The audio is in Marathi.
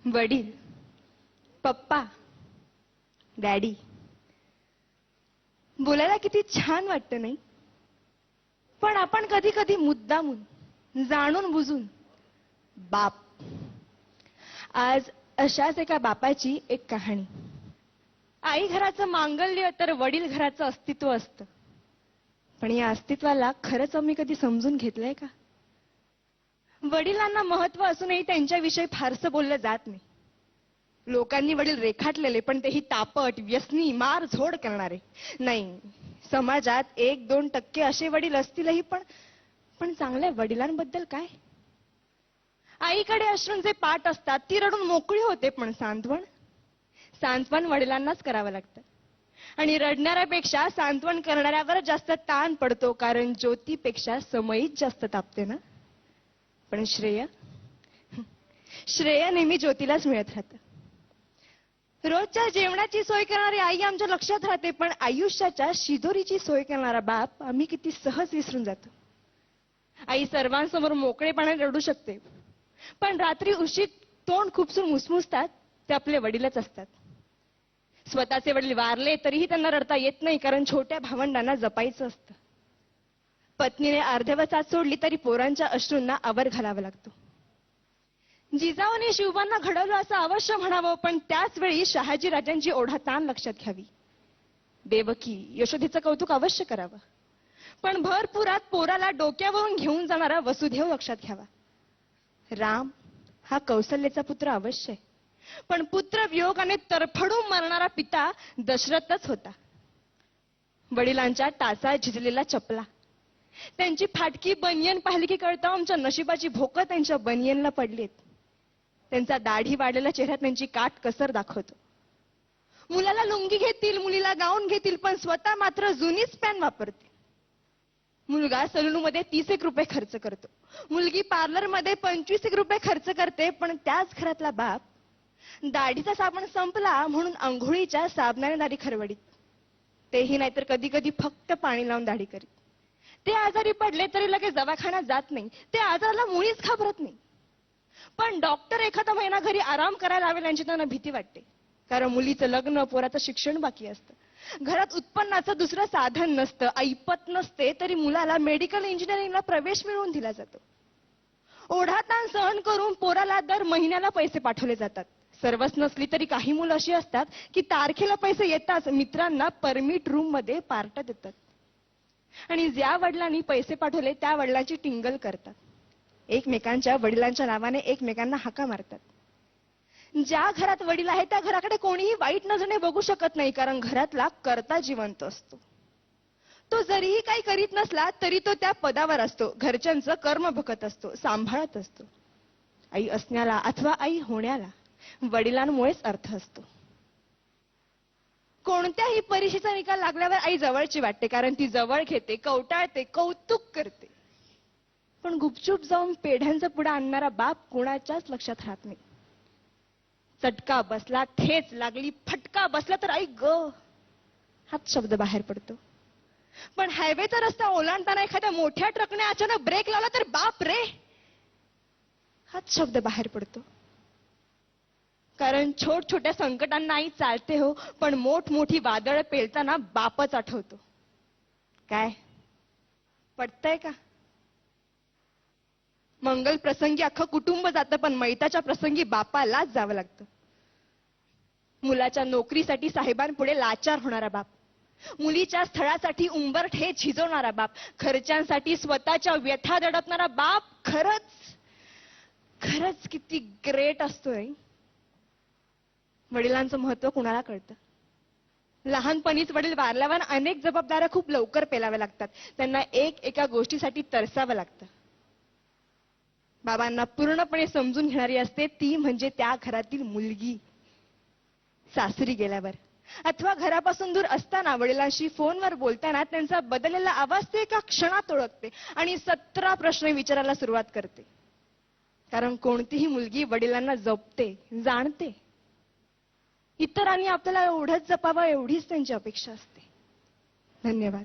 वडील, पप्पा, डॅडी बोलायला किती छान वाटतं नाही? पण आपण कधी कधी मुद्दामून जाणून बुजून बाप. आज अशाच एका बापाची एक कहाणी. आई घराचं मांगल्य तर वडील घराचं अस्तित्व असतं. पण या अस्तित्वाला खरंच आम्ही कधी समजून घेतलंय का? वडिलांना महत्व असूनही त्यांच्याविषयी फारसं बोललं जात नाही. लोकांनी वडील रेखाटलेले, पण तेही तापट, व्यसनी, मार झोड करणारे. नाही, समाजात 1-2% असे वडील असतीलही, पण चांगल्या वडिलांबद्दल काय? आईकडे अश्रूंचे पाट असतात, ती रडून मोकळी होते, पण सांत्वन वडिलांनाच करावं लागतं. आणि रडणाऱ्यापेक्षा सांत्वन करणाऱ्यावर जास्त ताण पडतो, कारण ज्योतीपेक्षा समयीच जास्त तापते ना. पण श्रेय नेहमी ज्योतीलाच मिळत राहतं. रोजच्या जेवणाची सोय करणारी आई आमच्या लक्षात राहते, पण आयुष्याच्या शिदोरीची सोय करणारा बाप आम्ही किती सहज विसरून जातो. आई सर्वांसमोर मोकळेपणाने रडू शकते, पण रात्री उशीत तोंड खुपसून मुसमुसतात ते आपले वडीलच असतात. स्वतःचे वडील वारले तरीही त्यांना रडता येत नाही, कारण छोट्या भावंडांना जपायचं असतं. पत्नीने अर्धवसात सोडली तरी पोरांच्या अश्रूंना आवर घालावा लागतो. जिजाऊने शिवबांना घडवलं असं अवश्य म्हणावं, पण त्याच वेळी शहाजी राजांची ओढाताण लक्षात घ्यावी. देवकी, यशोदेचं कौतुक अवश्य करावं, पण भरपुरात पोराला डोक्यावरून घेऊन जाणारा वसुदेव लक्षात घ्यावा. राम हा कौशल्याचा पुत्र अवश्य, पण पुत्र वियोगाने तरफडून मरणारा पिता दशरथच होता. वडिलांच्या टाचा झिजलेला चपला, त्यांची फाटकी बनियन पाहिली की कळतं आमच्या नशिबाची भोकं त्यांच्या बनियनला पडलीत. त्यांचा दाढी वाढलेला चेहरा त्यांची काट कसर दाखवतो. मुलाला लुंगी घेतील, मुलीला गाऊन घेतील, पण स्वतः मात्र जुनीच पॅन वापरते. मुलगा सलूनमध्ये 30 रुपये खर्च करतो, मुलगी पार्लरमध्ये 25 रुपये खर्च करते, पण त्याच घरातला बाप दाढीचा साबण संपला म्हणून अंघोळीच्या साबणाने दाढी खरवडीत. तेही नाहीतर कधी कधी फक्त पाणी लावून दाढी करीत. ते आजारी पडले तरी लगेच दवाखान्यात जात नाही, ते आजाराला मुळीच घाबरत नाही. पण डॉक्टर एखादा महिना घरी आराम करायला लावेल यांची त्यांना भीती वाटते, कारण मुलीचं लग्न, पोराचं शिक्षण बाकी असतं. घरात उत्पन्नाचं दुसरं साधन नसतं, ऐपत नसते, तरी मुलाला मेडिकल इंजिनिअरिंगला प्रवेश मिळवून दिला जातो. ओढाताण सहन करून पोराला दर महिन्याला पैसे पाठवले जातात. सर्वच नसली तरी काही मुलं अशी असतात की तारखेला पैसे येताच मित्रांना परमिट रूम मध्ये पार्ट्या देतात, आणि ज्या वडिलांनी पैसे पाठवले त्या वडिलांची टिंगल करतात. एकमेकांच्या वडिलांच्या नावाने एकमेकांना हाका मारतात. ज्या घरात वडील आहे त्या घराकडे कोणीही वाईट नजरेने बघू शकत नाही, कारण घरातला कर्ता जिवंत असतो. तो जरीही काही करीत नसला तरी तो त्या पदावर असतो, घरच्यांचं कर्म बघत असतो, सांभाळत असतो. आई असण्याला अथवा आई होण्याला वडिलांमुळेच अर्थ असतो. कोणत्याही परीक्षेचा निकाल लागल्यावर आई जवळची वाटते, कारण ती जवळ घेते, कवटाळते, कौतुक करते. पण गुपचूप जाऊन पेढ्यांचा पुडा आणणारा बाप कोणाच्याच लक्षात राहत नाही. चटका बसला, ठेच लागली, फटका बसला तर आई ग हाच शब्द बाहेर पडतो. पण हायवेचा रस्ता ओलांडताना एखाद्या मोठ्या ट्रकने अचानक ब्रेक लावला तर बाप रे हाच शब्द बाहेर पडतो. कारण छोट्या संकटांना आई चालते हो, पण मोठी वादळ पेलताना बापच आठवतो. काय पटतंय का? मंगल प्रसंगी अख्खं कुटुंब जातं, पण मैताच्या प्रसंगी बापालाच जावं लागतं. मुलाच्या नोकरीसाठी साहेबांपुढे लाचार होणारा बाप, मुलीच्या स्थळासाठी उंबरठे झिजवणारा बाप, खर्चांसाठी स्वतःच्या व्यथा दडपणारा बाप खरंच किती ग्रेट असतोय. वडिलांचं महत्व कुणाला कळतं? लहानपणीच वडील वारल्यावर अनेक जबाबदाऱ्या खूप लवकर पेलाव्या लागतात. त्यांना एका गोष्टीसाठी तरसावं लागतं. बाबांना पूर्णपणे समजून घेणारी असते ती म्हणजे त्या घरातील मुलगी. सासरी गेल्यावर अथवा घरापासून दूर असताना वडिलांशी फोनवर बोलताना त्यांचा बदललेला आवाज ते एका क्षणात ओळखते आणि 17 प्रश्न विचारायला सुरुवात करते. कारण कोणतीही मुलगी वडिलांना जपते, जाणते. इतरांनी आपल्याला एवढंच जपावं एवढीच त्यांची अपेक्षा असते. धन्यवाद.